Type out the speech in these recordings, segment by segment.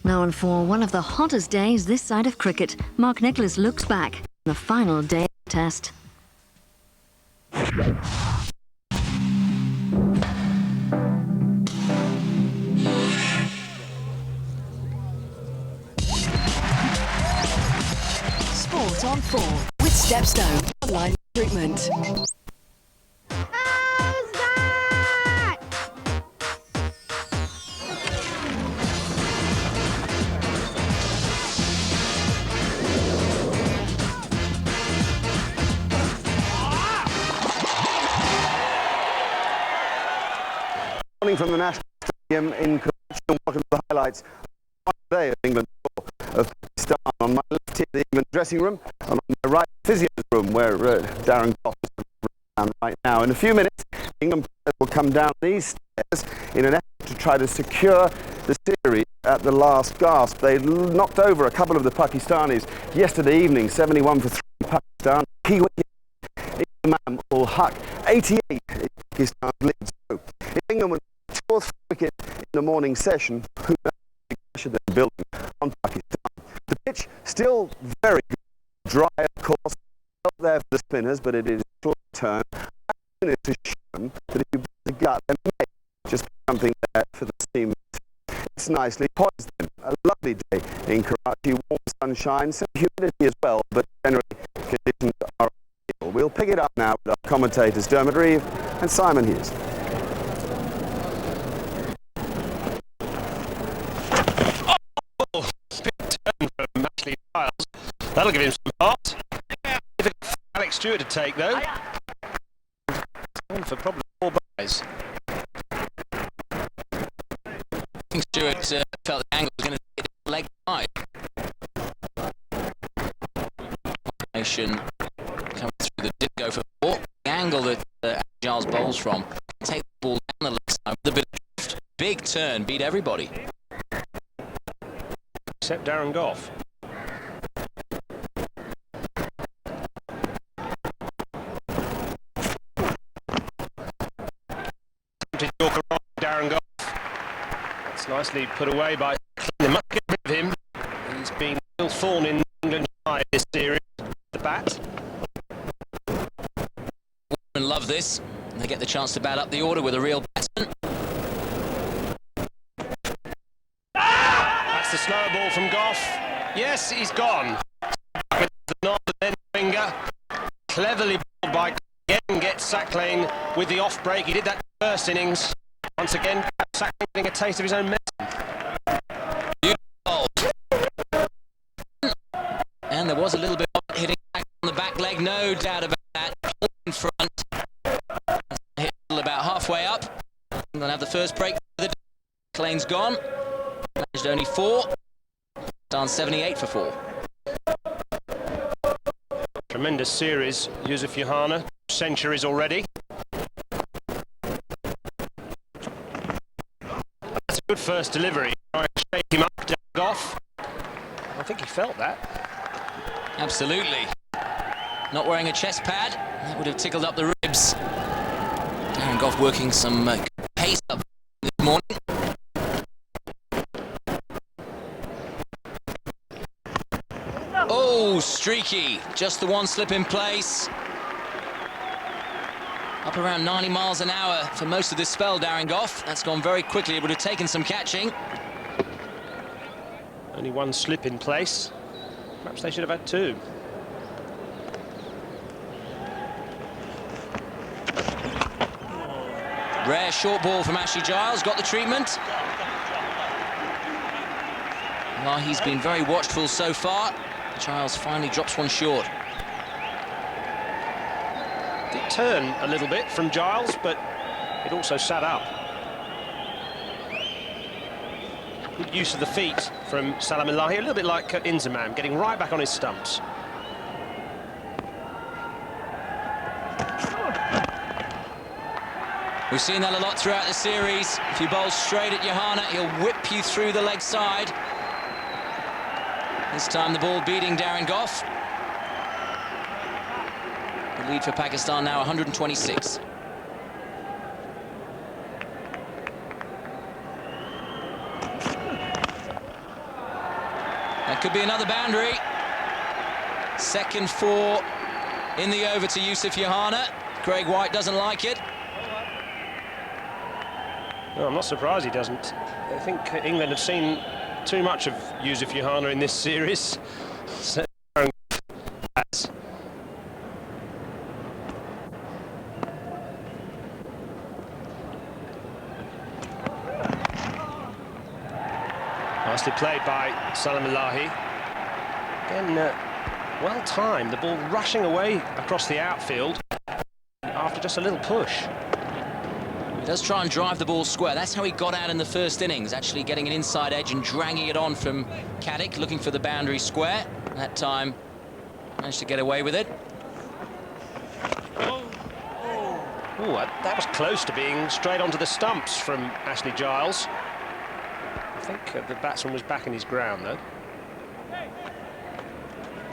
Now, and for one of the hottest days this side of cricket, Mark Nicholas looks back on the final day of the test. Sport on 4 with Stepstone Online Recruitment. From the National Stadium in Karachi, and welcome to the highlights of one day of England of Pakistan. On my left here, the England dressing room, and on my right, the physio's room, where Darren Goff is around right now. In a few minutes, England players will come down these stairs in an effort to try to secure the series at the last gasp. They knocked over a couple of the Pakistanis yesterday evening, 71 for 3 Pakistan. Key wicket, Imam ul Haq, 88 Pakistan leads. So, if England would 4th wicket in the morning session, who knows the pressure they're building on Pakistan. The pitch still very good, dry of course, not there for the spinners, but it is short turn. It's to show them that if you put the gut, then may just something there for the seam. It's nicely poised then. A lovely day in Karachi, warm sunshine, some humidity as well, but generally conditions are ideal. We'll pick it up now with our commentators Dermot, Reeve and Simon Hughes. That'll give him some heart. Difficult for Alex Stewart to take, though. On for probably 4 buys. I think Stewart felt the angle was going to hit the leg side. Combination coming through that didn't go for 4. The angle that Giles bowls from. Take the ball down the leg side with a bit of drift. Big turn, beat everybody. Except Darren Goff. Darren Goff. That's nicely put away by the much get rid of him. He's been real thorn in England's eye this series. The bat. And love this. They get the chance to bat up the order with a real batsman. That's the slower ball from Goff. Yes, he's gone. With the nod and then finger. Cleverly bowled by Goff. Again gets Sackling with the off break. He did that first innings. Once again, Sackling getting a taste of his own medicine. Beautiful. And there was a little bit of it hitting back on the back leg, no doubt about that. In front. Hit about halfway up. They'll have the first break. Lane's gone. Managed only 4. Down 78 for 4. Tremendous series, Yusuf Yohana. Centuries already. That's a good first delivery. Trying to shake him up, Goff. I think he felt that. Absolutely. Not wearing a chest pad, that would have tickled up the ribs. Darren Goff working some pace up this morning. Oh, streaky. Just the one slip in place. Up around 90 miles an hour for most of this spell, Darren Goff. That's gone very quickly. It would have taken some catching. Only one slip in place. Perhaps they should have had 2. Rare short ball from Ashley Giles. Got the treatment. Well, he's been very watchful so far. Giles finally drops one short. Did turn a little bit from Giles, but it also sat up. Good use of the feet from Salam Ilahi, a little bit like Inzamam, getting right back on his stumps. We've seen that a lot throughout the series. If you bowl straight at Yohana, he'll whip you through the leg side. This time the ball beating Darren Goff. The lead for Pakistan now 126. That could be another boundary. Second 4 in the over to Yusuf Yohana. Craig White doesn't like it. No, I'm not surprised he doesn't. I think England have seen too much of Yusuf Yohana in this series. Nicely played by Salam Allahi. Again, well timed, the ball rushing away across the outfield after just a little push. He does try and drive the ball square. That's how he got out in the first innings, actually getting an inside edge and dragging it on from Caddick, looking for the boundary square. That time, managed to get away with it. Oh, that was close to being straight onto the stumps from Ashley Giles. I think the batsman was back in his ground, though.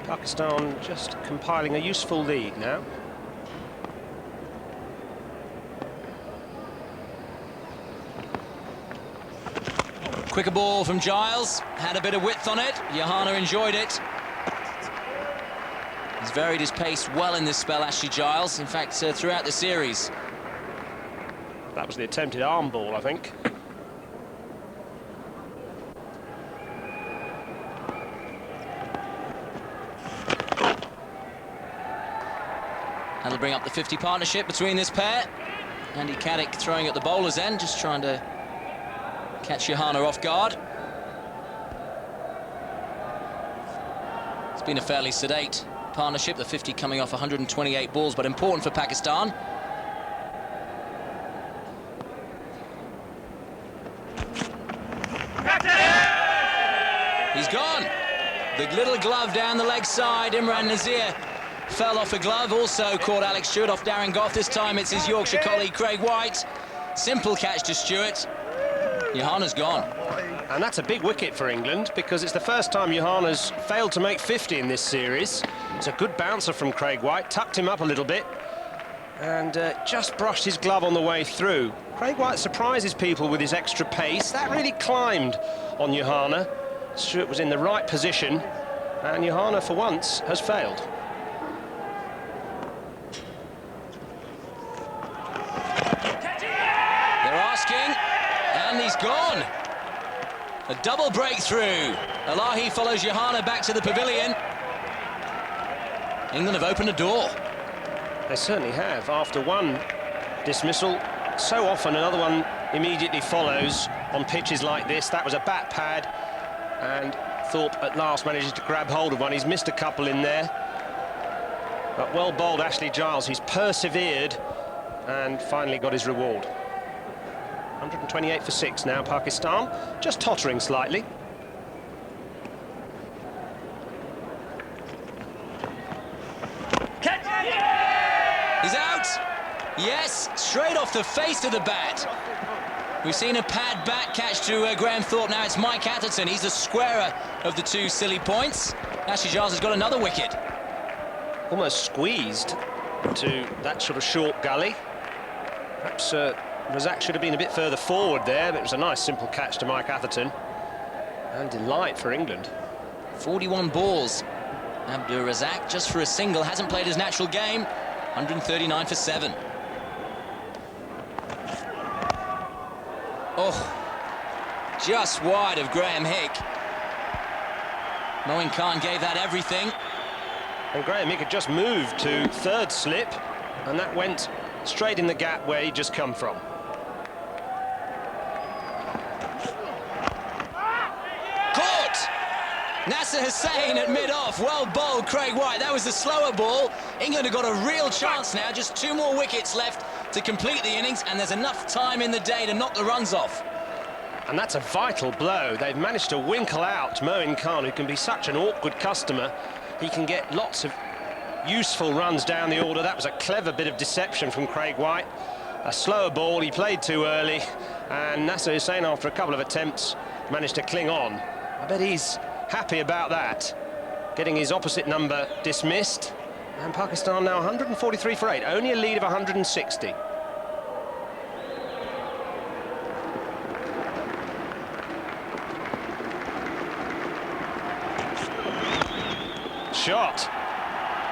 Pakistan just compiling a useful lead now. Quicker ball from Giles, had a bit of width on it. Yohana enjoyed it. He's varied his pace well in this spell, Ashley Giles, in fact, throughout the series. That was the attempted arm ball, I think. That'll bring up the 50 partnership between this pair. Andy Caddick throwing at the bowler's end, just trying to catch Yohana off guard. It's been a fairly sedate partnership, the 50 coming off 128 balls, but important for Pakistan. He's gone. The little glove down the leg side, Imran Nazir fell off a glove, also caught Alex Stewart off Darren Gough. This time it's his Yorkshire colleague Craig White. Simple catch to Stewart. Yohana's gone. And that's a big wicket for England, because it's the first time Yohana's failed to make 50 in this series. It's a good bouncer from Craig White, tucked him up a little bit and just brushed his glove on the way through. Craig White surprises people with his extra pace. That really climbed on Yohana. Stewart was in the right position, and Yohana for once has failed. And he's gone. A double breakthrough. Allahi follows Yohana back to the pavilion. England have opened a door. They certainly have. After one dismissal, so often another one immediately follows on pitches like this. That was a bat pad, and Thorpe at last manages to grab hold of one. He's missed a couple in there. But well bowled Ashley Giles. He's persevered and finally got his reward. 128 for 6 now, Pakistan, just tottering slightly. He's out! Yes, straight off the face of the bat. We've seen a pad back catch to Graham Thorpe. Now it's Mike Atherton. He's the squarer of the 2 silly points. Ashley Giles has got another wicket. Almost squeezed to that sort of short gully. Perhaps Razak should have been a bit further forward there, but it was a nice simple catch to Mike Atherton. And delight for England. 41 balls. Abdur Razak, just for a single, hasn't played his natural game. 139 for 7. Oh, just wide of Graham Hick. Moin Khan gave that everything. And Graham Hick had just moved to third slip, and that went straight in the gap where he'd just come from. Nasser Hussain at mid-off, well bowled Craig White. That was the slower ball. England have got a real chance now, just 2 more wickets left to complete the innings, and there's enough time in the day to knock the runs off. And that's a vital blow. They've managed to winkle out Moin Khan, who can be such an awkward customer. He can get lots of useful runs down the order. That was a clever bit of deception from Craig White. A slower ball, he played too early, and Nasser Hussain, after a couple of attempts, managed to cling on. I bet he's happy about that, getting his opposite number dismissed. And Pakistan now 143 for 8, only a lead of 160. shot.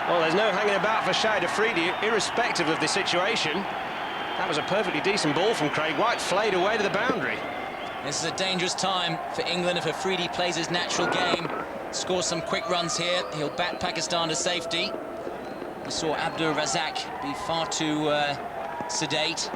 Well, there's no hanging about for Shade Afridi, irrespective of the situation. That was a perfectly decent ball from Craig White, flayed away to the boundary. This is a dangerous time for England if Afridi plays his natural game. Scores some quick runs here, he'll bat Pakistan to safety. We saw Abdur Razak be far too sedate.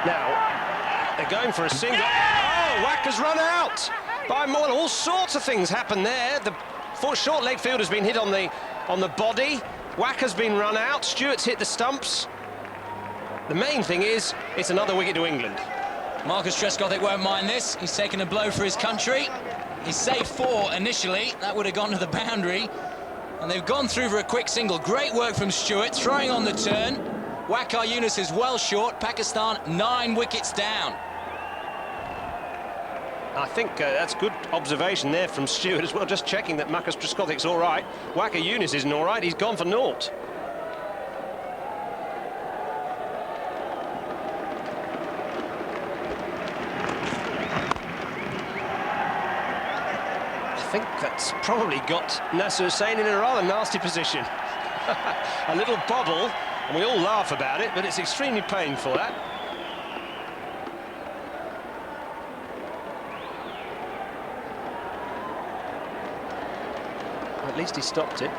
Now, they're going for a single. Oh, Wacker's run out by more. All sorts of things happen there. The short leg field has been hit on the body. Wacker's been run out. Stewart's hit the stumps. The main thing is, it's another wicket to England. Marcus Trescothick won't mind this. He's taken a blow for his country. He saved 4 initially. That would have gone to the boundary. And they've gone through for a quick single. Great work from Stewart, throwing on the turn. Waqar Younis is well short. Pakistan 9 wickets down. I think that's good observation there from Stewart as well, just checking that Marcus Trescothick's all right. Waqar Younis isn't all right. He's gone for naught. I think that's probably got Nasser Hussain in a rather nasty position. A little bobble, and we all laugh about it, but it's extremely painful, that. At least he stopped it.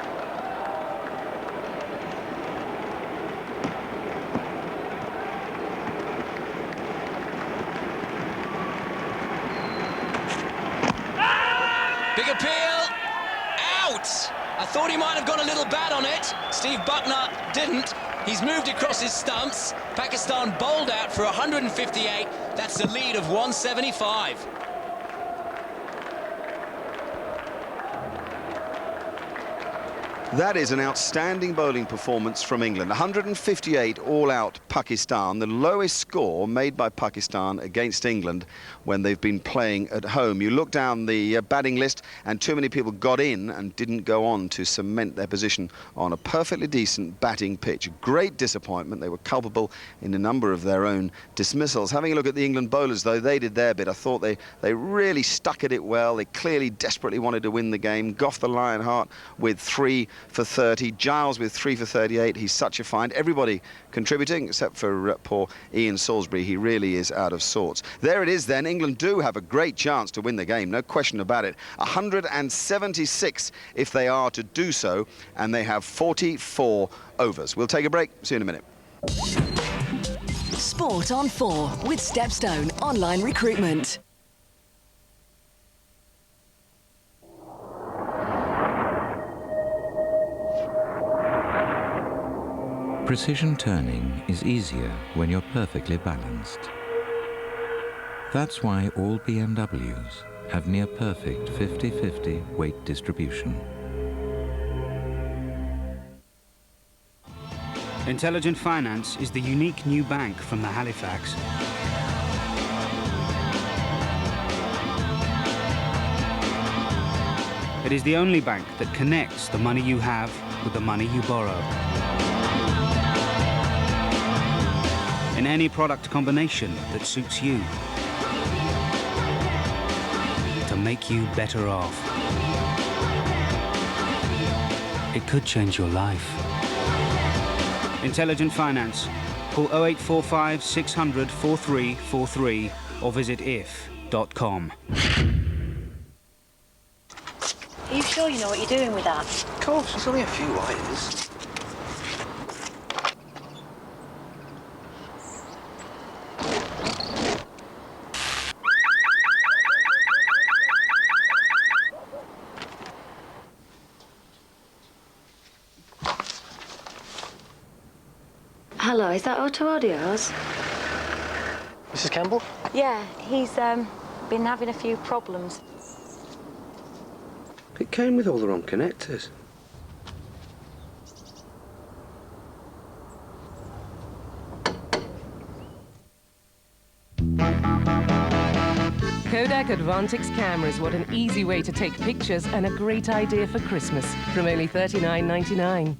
Big appeal, out! I thought he might have got a little bat on it. Steve Buckner didn't. He's moved across his stumps. Pakistan bowled out for 158. That's a lead of 175. That is an outstanding bowling performance from England. 158 all-out Pakistan, the lowest score made by Pakistan against England when they've been playing at home. You look down the batting list and too many people got in and didn't go on to cement their position on a perfectly decent batting pitch. Great disappointment. They were culpable in a number of their own dismissals. Having a look at the England bowlers, though, they did their bit. I thought they really stuck at it well. They clearly desperately wanted to win the game. Gough the Lionheart with 3 for 30, Giles with 3 for 38. He's such a find. Everybody contributing except for poor Ian Salisbury. He really is out of sorts. There it is then. England do have a great chance to win the game, no question about it. 176 if they are to do so, and they have 44 overs. We'll take a break. See you in a minute. Sport on 4 with Stepstone Online Recruitment. Precision turning is easier when you're perfectly balanced. That's why all BMWs have near perfect 50-50 weight distribution. Intelligent Finance is the unique new bank from the Halifax. It is the only bank that connects the money you have with the money you borrow. In any product combination that suits you, to make you better off. It could change your life. Intelligent Finance. Call 0845 600 4343 or visit if.com. Are you sure you know what you're doing with that? Of course, it's only a few wires. Hello, is that Auto Audio's? Mrs. Campbell? Yeah, he's been having a few problems. It came with all the wrong connectors. Kodak Advantix cameras, what an easy way to take pictures and a great idea for Christmas from only $39.99.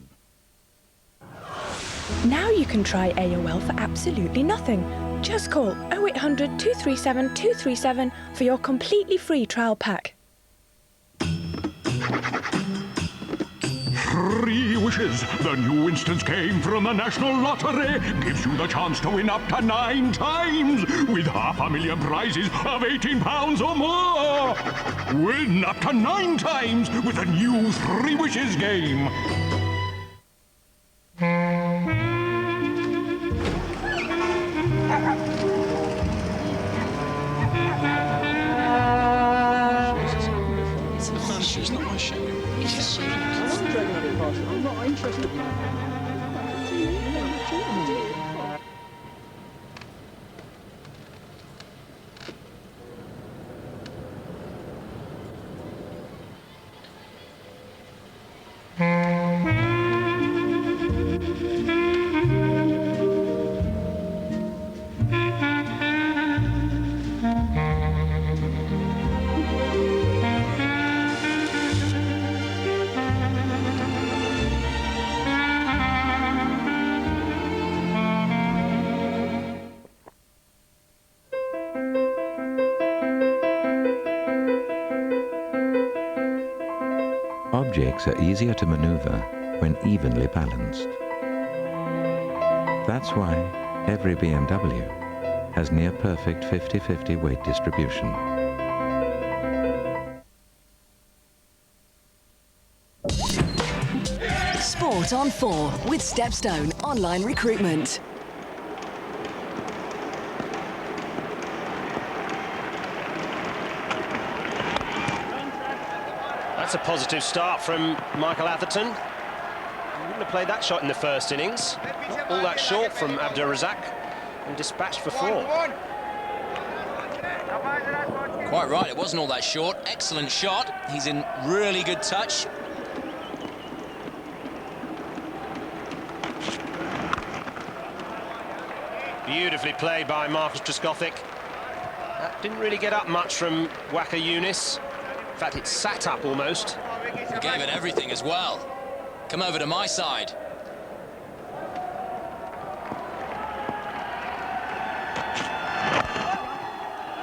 Now you can try AOL for absolutely nothing. Just call 0800 237 237 for your completely free trial pack. 3 wishes. The new instance game from the National Lottery gives you the chance to win up to 9 times with £500,000 prizes of £18 or more. Win up to 9 times with the new 3 wishes game. It's not my show. I'm not interested. Objects are easier to maneuver when evenly balanced. That's why every BMW has near-perfect 50-50 weight distribution. Sport on 4 with Stepstone Online Recruitment. That's a positive start from Michael Atherton. He wouldn't have played that shot in the first innings. Not all that short from Abdurrazak and dispatched for 4. Quite right, it wasn't all that short. Excellent shot. He's in really good touch. Beautifully played by Marcus Trescothick. That didn't really get up much from Waka Younis. In fact, it sat up almost. He gave it everything as well. Come over to my side.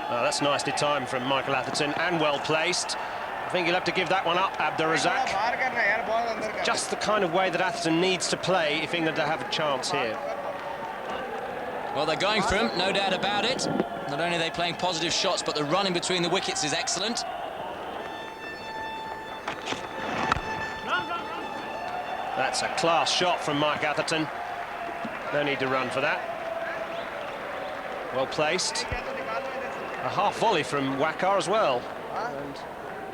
Oh, that's nicely timed from Michael Atherton and well placed. I think you'll have to give that one up, Abdurrazak. Just the kind of way that Atherton needs to play if England have a chance here. Well, they're going for him, no doubt about it. Not only are they playing positive shots, but the run in between the wickets is excellent. That's a class shot from Mike Atherton. No need to run for that. Well placed. A half volley from Wakar as well. And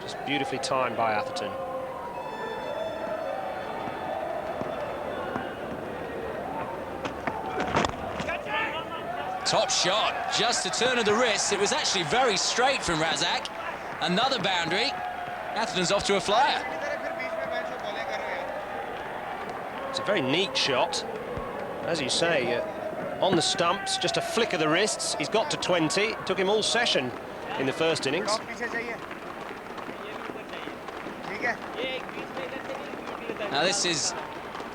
just beautifully timed by Atherton. Top shot, just a turn of the wrist. It was actually very straight from Razak. Another boundary. Atherton's off to a flyer. It's a very neat shot. As you say, on the stumps, just a flick of the wrists. He's got to 20. It took him all session in the first innings. Now this is,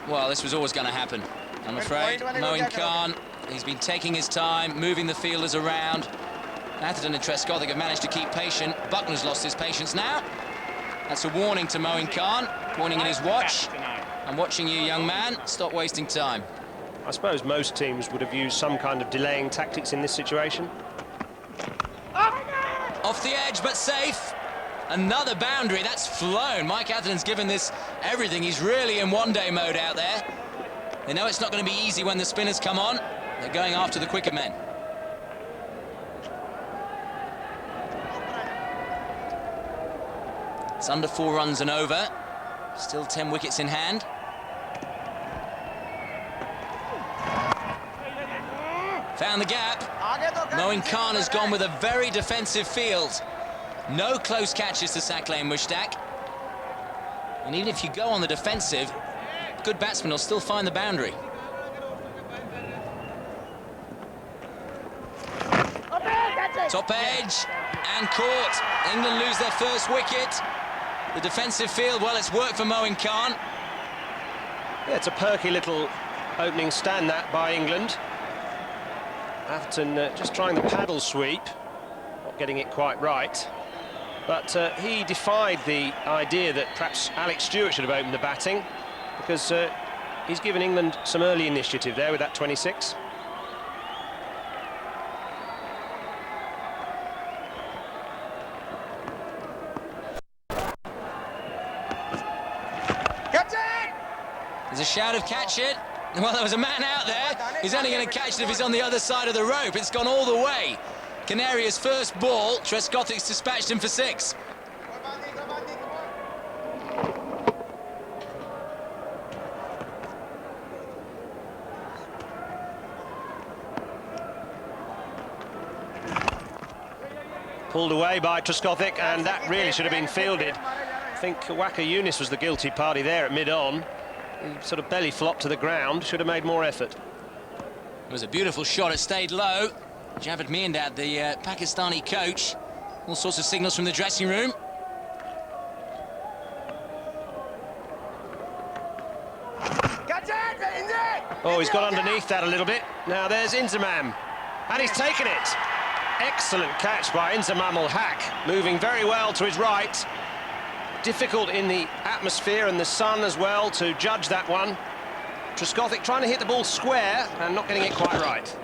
well, this was always going to happen, I'm afraid. Moeen Khan, he's been taking his time, moving the fielders around. Atherton and Trescothick have managed to keep patient. Buckner's lost his patience now. That's a warning to Moeen Khan, warning in his watch. I'm watching you, young man. Stop wasting time. I suppose most teams would have used some kind of delaying tactics in this situation. Off the edge, but safe. Another boundary, that's flown. Mike Atherton's given this everything. He's really in one-day mode out there. They know it's not going to be easy when the spinners come on. They're going after the quicker men. It's under 4 runs and over. Still 10 wickets in hand. Found the gap. Moeen Khan has gone with a very defensive field. No close catches to Saqlain Mushtaq. And even if you go on the defensive, good batsman will still find the boundary. Top edge and caught. England lose their first wicket. The defensive field, well, it's worked for Moeen Khan. Yeah, it's a perky little opening stand that by England. Atherton just trying the paddle sweep, not getting it quite right. But he defied the idea that perhaps Alex Stewart should have opened the batting, because he's given England some early initiative there with that 26. There's a shout of catch it. Well, there was a man out there. He's only going to catch it if he's on the other side of the rope. It's gone all the way. Canaria's first ball. Trescothick's dispatched him for 6. Pulled away by Trescothick, and that really should have been fielded. I think Waka Younis was the guilty party there at mid-on. He sort of belly flopped to the ground, should have made more effort. It was a beautiful shot, it stayed low. Javed Miandad, the Pakistani coach. All sorts of signals from the dressing room. Oh, he's got underneath that a little bit. Now there's Inzamam, and he's taken it. Excellent catch by Inzamam-ul-Haq, moving very well to his right. Difficult in the atmosphere and the sun as well to judge that one. Trescothick trying to hit the ball square and not getting it quite right.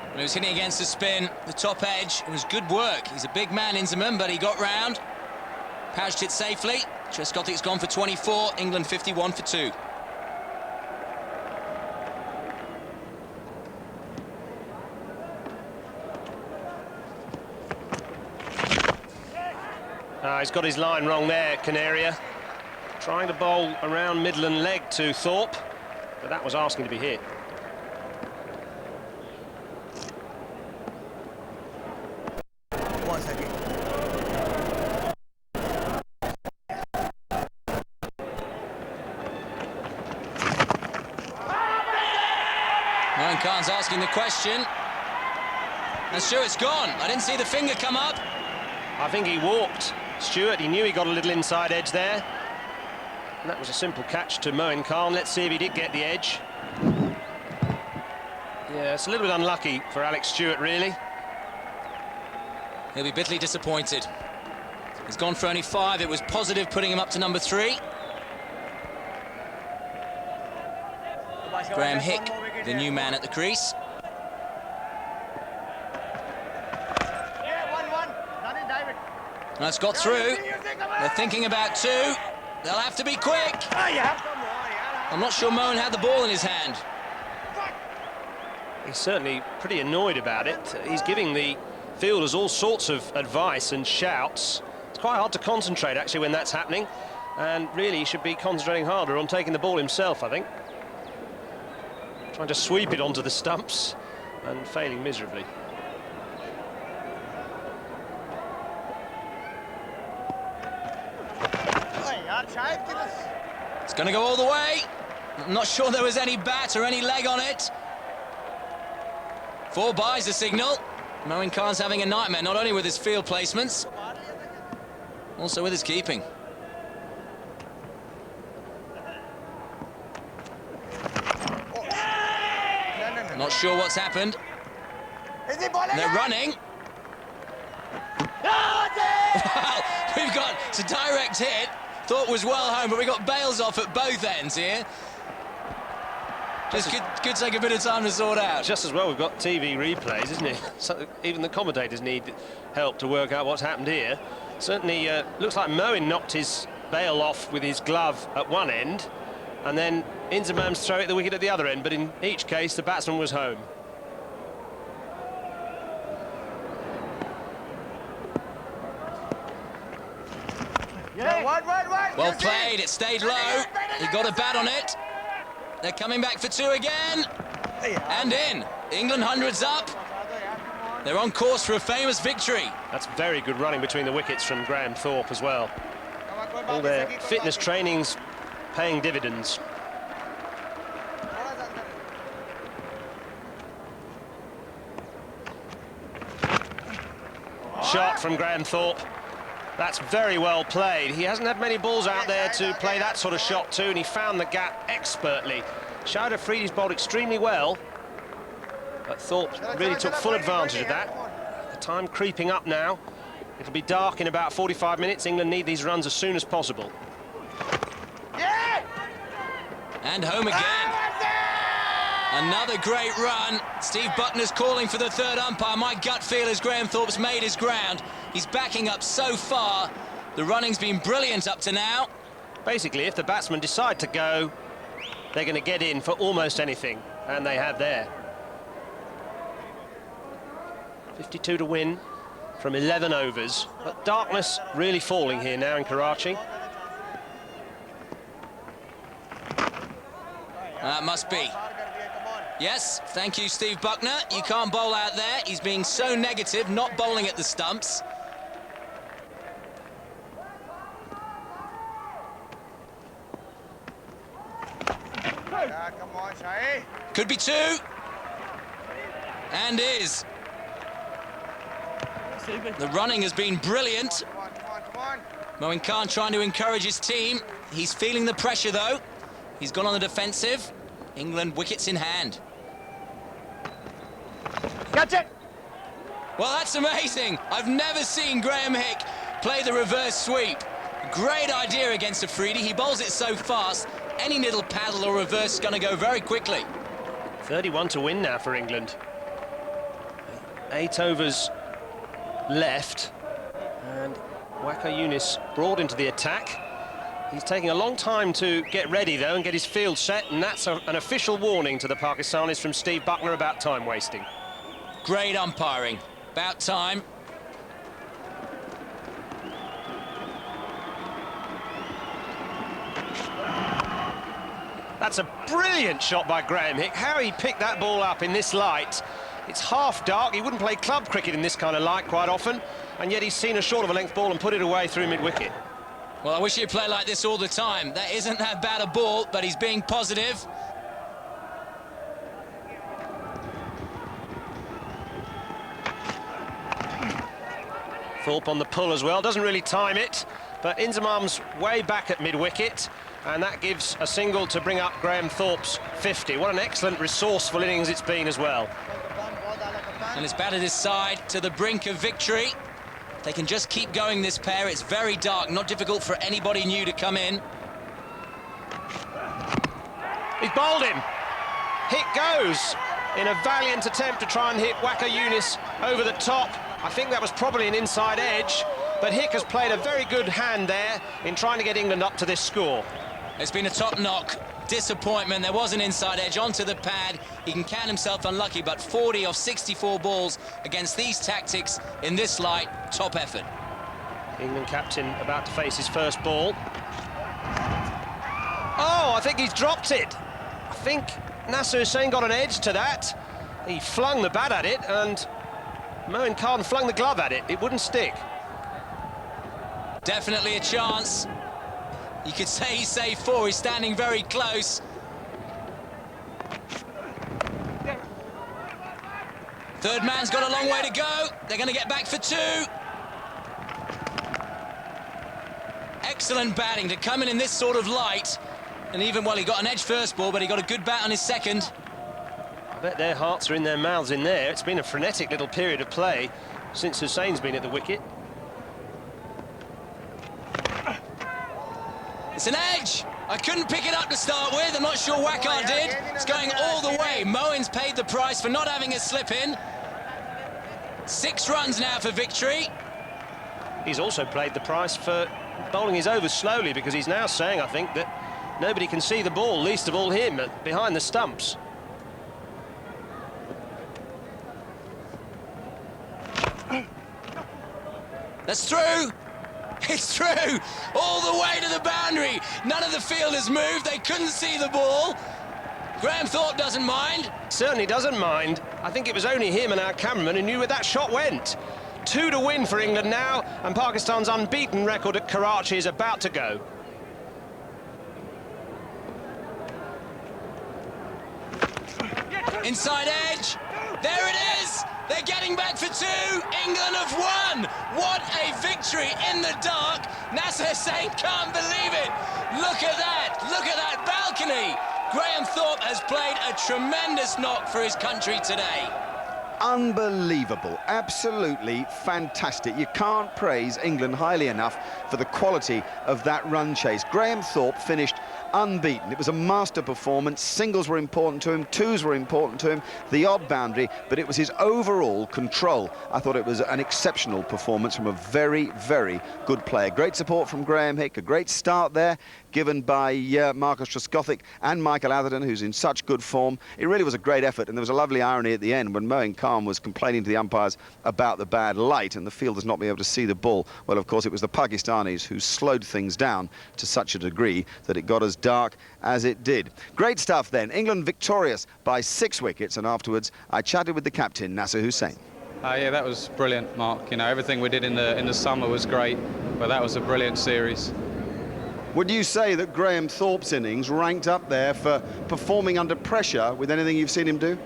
Well, he was hitting against the spin, the top edge. It was good work. He's a big man, Inzamam, but he got round. Pouched it safely. Trescothick's gone for 24, England 51 for 2. He's got his line wrong there, Canaria. Trying to bowl around Midland leg to Thorpe, but that was asking to be hit. Moin Khan's asking the question. And Stewart's gone. I didn't see the finger come up. I think he walked Stewart. He knew he got a little inside edge there. And that was a simple catch to Moin Khan. Let's see if he did get the edge. Yeah, it's a little bit unlucky for Alex Stewart, really. He'll be bitterly disappointed. He's gone for only 5. It was positive putting him up to number 3. Graham Hick, the new man at the crease. That's got through. They're thinking about 2. They'll have to be quick. I'm not sure Moen had the ball in his hand. He's certainly pretty annoyed about it. He's giving the fielders all sorts of advice and shouts. It's quite hard to concentrate, actually, when that's happening. And really, he should be concentrating harder on taking the ball himself, I think. Trying to sweep it onto the stumps and failing miserably. It's going to go all the way. I'm not sure there was any bat or any leg on it. 4 byes the signal. Moin Khan's having a nightmare, not only with his field placements, also with his keeping. Not sure what's happened. They're running. Well, we've got it's a direct hit. Thought was well home, but we got bails off at both ends here. Just could take a bit of time to sort out. Just as well we've got TV replays, isn't it? So even the commentators need help to work out what's happened here. Certainly looks like Moen knocked his bail off with his glove at one end, and then Inzamam's throw at the wicket at the other end, but in each case the batsman was home. Well played, it stayed low. He got a bat on it. They're coming back for 2 again. And in. England hundreds up. They're on course for a famous victory. That's very good running between the wickets from Graham Thorpe as well. All their fitness training's paying dividends. Shot from Graham Thorpe. That's very well played. He hasn't had many balls out there to play that sort of shot to, and he found the gap expertly. Shouter Freedy's bowled extremely well. But Thorpe really took full advantage of that. The time creeping up now. It'll be dark in about 45 minutes. England need these runs as soon as possible. And home again. Another great run. Steve Buckner's calling for the third umpire. My gut feel is Graham Thorpe's made his ground. He's backing up so far. The running's been brilliant up to now. Basically, if the batsmen decide to go, they're going to get in for almost anything, and they have there. 52 to win from 11 overs, but darkness really falling here now in Karachi. That must be. Yes, thank you, Steve Buckner. You can't bowl out there. He's being so negative, not bowling at the stumps. Could be two. And is. The running has been brilliant. Moin Khan trying to encourage his team. He's feeling the pressure, though. He's gone on the defensive. England wickets in hand. Catch it! Well, that's amazing. I've never seen Graham Hick play the reverse sweep. Great idea against Afridi. He bowls it so fast, any little paddle or reverse is going to go very quickly. 31 to win now for England. 8 overs left. And Waqar Younis brought into the attack. He's taking a long time to get ready, though, and get his field set, and that's an official warning to the Pakistanis from Steve Buckner about time wasting. Great umpiring. About time. That's a brilliant shot by Graham Hick. How he picked that ball up in this light. It's half dark. He wouldn't play club cricket in this kind of light quite often, and yet he's seen a short of a length ball and put it away through mid-wicket. Well, I wish he'd play like this all the time. That isn't that bad a ball, but he's being positive. Thorpe on the pull as well, doesn't really time it, but Inzamam's way back at mid-wicket, and that gives a single to bring up Graham Thorpe's 50. What an excellent, resourceful innings it's been as well. And it's batted his side to the brink of victory. They can just keep going, this pair. It's very dark, not difficult for anybody new to come in. He's bowled him. Hick goes in a valiant attempt to try and hit Waqar Younis over the top. I think that was probably an inside edge, but Hick has played a very good hand there in trying to get England up to this score. It's been a top knock. Disappointment. There was an inside edge onto the pad. He can count himself unlucky, but 40 of 64 balls against these tactics in this light, top effort. England captain about to face his first ball. Oh, I think he's dropped it. I think Nasser Hussain got an edge to that. He flung the bat at it, and Moin Khan flung the glove at it. It wouldn't stick. Definitely a chance. You could say he's saved 4. He's standing very close. Third man's got a long way to go. They're going to get back for 2. Excellent batting to come in this sort of light. And even, well, he got an edge first ball, but he got a good bat on his second. I bet their hearts are in their mouths in there. It's been a frenetic little period of play since Hussain's been at the wicket. It's an edge. I couldn't pick it up to start with. I'm not sure Waqar did. It's going all the way. Moen's paid the price for not having a slip in. 6 runs now for victory. He's also paid the price for bowling his overs slowly, because he's now saying, I think, that nobody can see the ball, least of all him, behind the stumps. That's through. It's through, all the way to the boundary. None of the fielders moved. They couldn't see the ball. Graham Thorpe doesn't mind. Certainly doesn't mind. I think it was only him and our cameraman who knew where that shot went. 2 to win for England now, and Pakistan's unbeaten record at Karachi is about to go. Inside edge. There it is. They're getting back for 2. England have won. What a victory in the dark. Nasser Hussain can't believe it. Look at that. Look at that balcony. Graham Thorpe has played a tremendous knock for his country today. Unbelievable, absolutely fantastic. You can't praise England highly enough for the quality of that run chase. Graham Thorpe finished unbeaten. It was a master performance. Singles were important to him, twos were important to him, the odd boundary, but it was his overall control. I thought it was an exceptional performance from a very, very good player. Great support from Graham Hick, a great start there given by Marcus Trescothick and Michael Atherton, who's in such good form. It really was a great effort, and there was a lovely irony at the end when Moeen Khan was complaining to the umpires about the bad light and the fielders not being able to see the ball. Well, of course, it was the Pakistanis who slowed things down to such a degree that it got as dark as it did. Great stuff then. England victorious by 6 wickets, and afterwards I chatted with the captain, Nasser Hussain. Yeah, that was brilliant, Mark. You know, everything we did in the summer was great, but that was a brilliant series. Would you say that Graham Thorpe's innings ranked up there for performing under pressure with anything you've seen him do?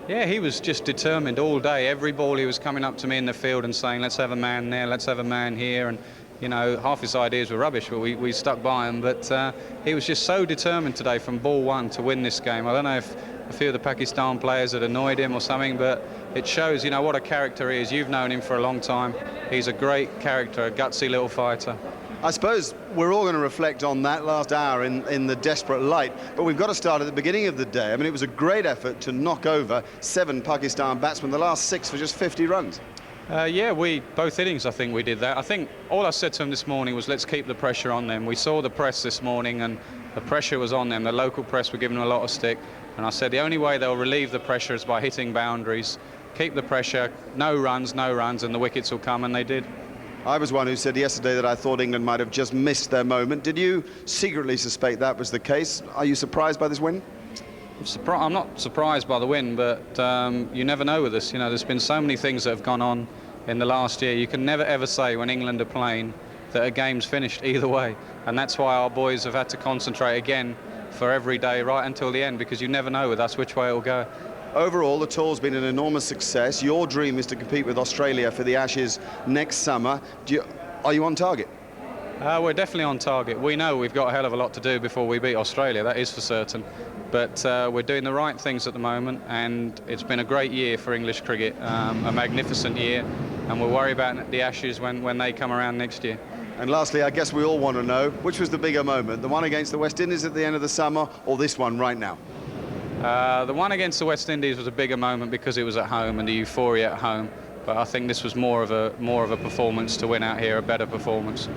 Yeah, he was just determined all day. Every ball he was coming up to me in the field and saying, let's have a man there, let's have a man here. And, you know, half his ideas were rubbish, but we stuck by him. But he was just so determined today from ball one to win this game. I don't know if a few of the Pakistan players had annoyed him or something, but it shows, you know, what a character he is. You've known him for a long time. He's a great character, a gutsy little fighter. I suppose we're all going to reflect on that last hour in the desperate light, but we've got to start at the beginning of the day. I mean, it was a great effort to knock over 7 Pakistan batsmen, the last 6 for just 50 runs. Yeah, both innings, I think we did that. I think all I said to him this morning was, let's keep the pressure on them. We saw the press this morning, and the pressure was on them. The local press were giving them a lot of stick, and I said the only way they'll relieve the pressure is by hitting boundaries. Keep the pressure, no runs, and the wickets will come, and they did. I was one who said yesterday that I thought England might have just missed their moment. Did you secretly suspect that was the case? Are you surprised by this win? I'm not surprised by the win, but you never know with us. You know, there's been so many things that have gone on in the last year. You can never ever say when England are playing that a game's finished either way, and that's why our boys have had to concentrate again for every day right until the end, because you never know with us which way it'll go. Overall, the tour's been an enormous success. Your dream is to compete with Australia for the Ashes next summer. Are you on target? We're definitely on target. We know we've got a hell of a lot to do before we beat Australia, that is for certain. But we're doing the right things at the moment, and it's been a great year for English cricket, a magnificent year, and we'll worry about the Ashes when they come around next year. And lastly, I guess we all want to know, which was the bigger moment, the one against the West Indies at the end of the summer, or this one right now? The one against the West Indies was a bigger moment because it was at home and the euphoria at home. But I think this was more of a performance to win out here, a better performance.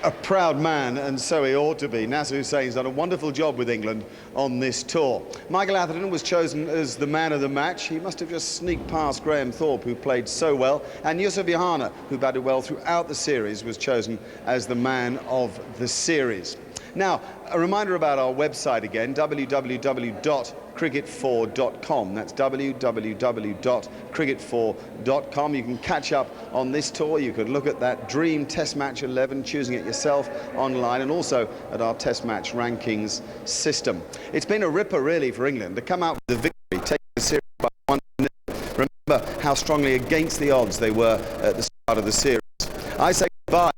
A proud man, and so he ought to be. Nasser Hussain's done a wonderful job with England on this tour. Michael Atherton was chosen as the man of the match. He must have just sneaked past Graham Thorpe, who played so well, and Yusuf Yohana, who batted well throughout the series, was chosen as the man of the series. Now, a reminder about our website again, www.cricket4.com. That's www.cricket4.com. You can catch up on this tour. You could look at that dream Test Match 11, choosing it yourself online, and also at our Test Match rankings system. It's been a ripper, really, for England to come out with a victory, taking the series by 1-0. Remember how strongly against the odds they were at the start of the series. I say goodbye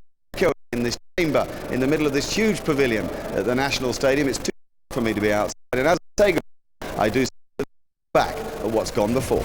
in this chamber, in the middle of this huge pavilion at the National Stadium. It's too hot for me to be outside, and as I say goodbye, I do back at what's gone before.